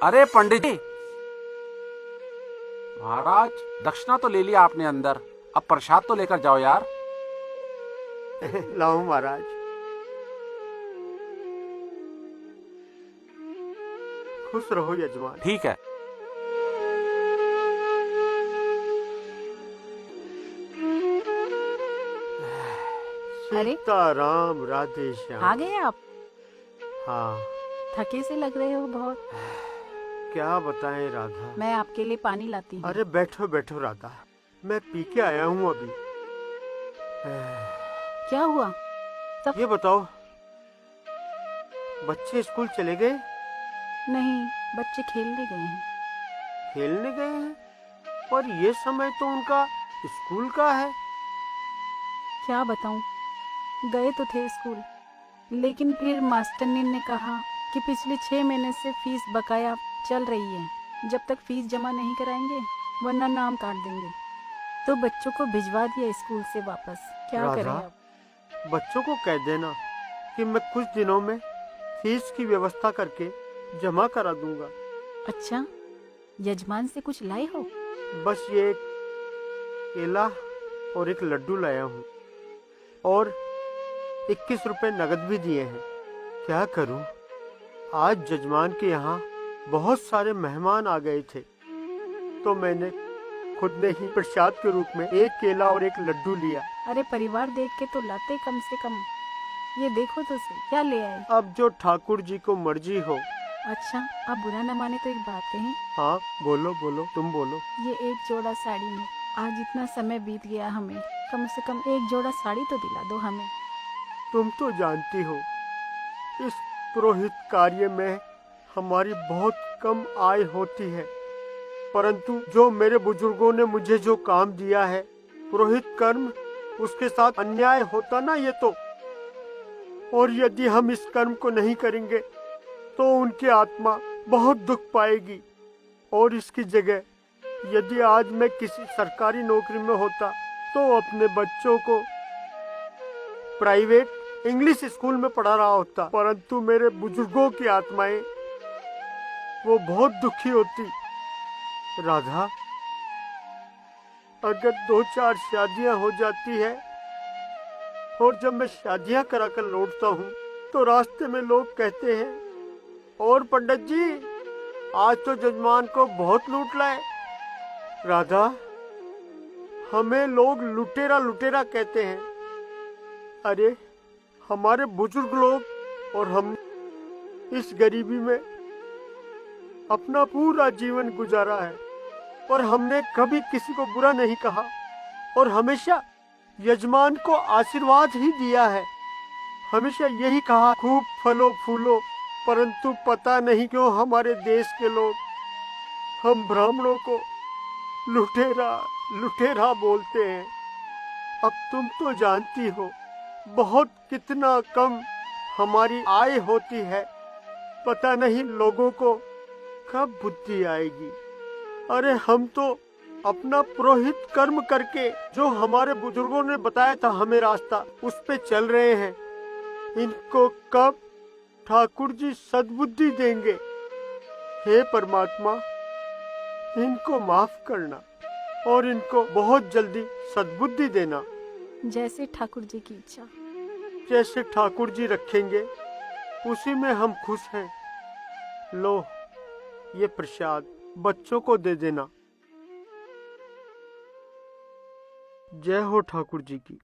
अरे पंडित जी, महाराज दक्षिणा तो ले लिया आपने अंदर, अब प्रसाद तो लेकर जाओ यार। लाओ महाराज। खुश रहो यजमान। ठीक है। अरे सीताराम राधे श्याम। आ गए आप? हाँ, थके से लग रहे हो बहुत। क्या बताएं राधा। मैं आपके लिए पानी लाती हूँ। अरे बैठो बैठो राधा, मैं पी के आया हूँ अभी। क्या हुआ? ये बताओ, बच्चे स्कूल चले गए? नहीं, बच्चे खेलने गए हैं। खेलने गए हैं? पर ये समय तो उनका स्कूल का है। क्या बताऊँ, गए तो थे स्कूल, लेकिन फिर मास्टरनी ने कहा कि पिछले 6 महीने से फीस बकाया चल रही है, जब तक फीस जमा नहीं कराएंगे वरना नाम काट देंगे। तो बच्चों को भिजवा दिया स्कूल से वापस। क्या राधा, करें अब? बच्चों को कह देना कि मैं कुछ दिनों में फीस की व्यवस्था करके जमा करा दूंगा। अच्छा, यजमान से कुछ लाए हो? बस ये एक केला और एक लड्डू लाया हूँ, और 21 रुपए नगद भी दिए हैं। क्या करूँ, आज जजमान के यहाँ बहुत सारे मेहमान आ गए थे, तो मैंने खुद ने ही प्रसाद के रूप में एक केला और एक लड्डू लिया। अरे परिवार देख के तो लाते कम से कम। ये देखो तो सही, क्या ले आए? अब जो ठाकुर जी को मर्जी हो। अच्छा, आप बुरा न माने तो एक बात कहें। हाँ बोलो बोलो, तुम बोलो। ये एक जोड़ा साड़ी में, आज इतना समय बीत गया, हमें कम से कम एक जोड़ा साड़ी तो दिला दो हमें। तुम तो जानती हो इस पुरोहित कार्य में हमारी बहुत कम आय होती है, परंतु जो मेरे बुजुर्गों ने मुझे जो काम दिया है, पुरोहित कर्म, उसके साथ अन्याय होता ना ये तो। और यदि हम इस कर्म को नहीं करेंगे तो उनकी आत्मा बहुत दुख पाएगी। और इसकी जगह यदि आज मैं किसी सरकारी नौकरी में होता तो अपने बच्चों को प्राइवेट इंग्लिश स्कूल में पढ़ा रहा होता, परंतु मेरे बुजुर्गों की आत्माएं वो बहुत दुखी होती। राधा, अगर 2-4 शादियां हो जाती है और जब मैं शादियां कराकर लौटता हूँ तो रास्ते में लोग कहते हैं, और पंडित जी आज तो जजमान को बहुत लूट लाए। राधा, हमें लोग लुटेरा लुटेरा कहते हैं। अरे हमारे बुजुर्ग लोग और हम इस गरीबी में अपना पूरा जीवन गुजारा है, और हमने कभी किसी को बुरा नहीं कहा और हमेशा यजमान को आशीर्वाद ही दिया है। हमेशा यही कहा, खूब फलो फूलो। परंतु पता नहीं क्यों हमारे देश के लोग हम ब्राह्मणों को लुटेरा लुटेरा बोलते हैं। अब तुम तो जानती हो बहुत कितना कम हमारी आय होती है, पता नहीं लोगों को कब बुद्धि आएगी। अरे हम तो अपना पुरोहित कर्म करके जो हमारे बुजुर्गों ने बताया था हमें रास्ता, उस पे चल रहे हैं। इनको कब ठाकुर जी सद्बुद्धि देंगे? हे परमात्मा, इनको माफ करना और इनको बहुत जल्दी सद्बुद्धि देना। जैसे ठाकुर जी की इच्छा। जैसे ठाकुर जी रखेंगे उसी में हम खुश हैं। लो, ये प्रसाद बच्चों को दे देना। जय हो ठाकुर जी की।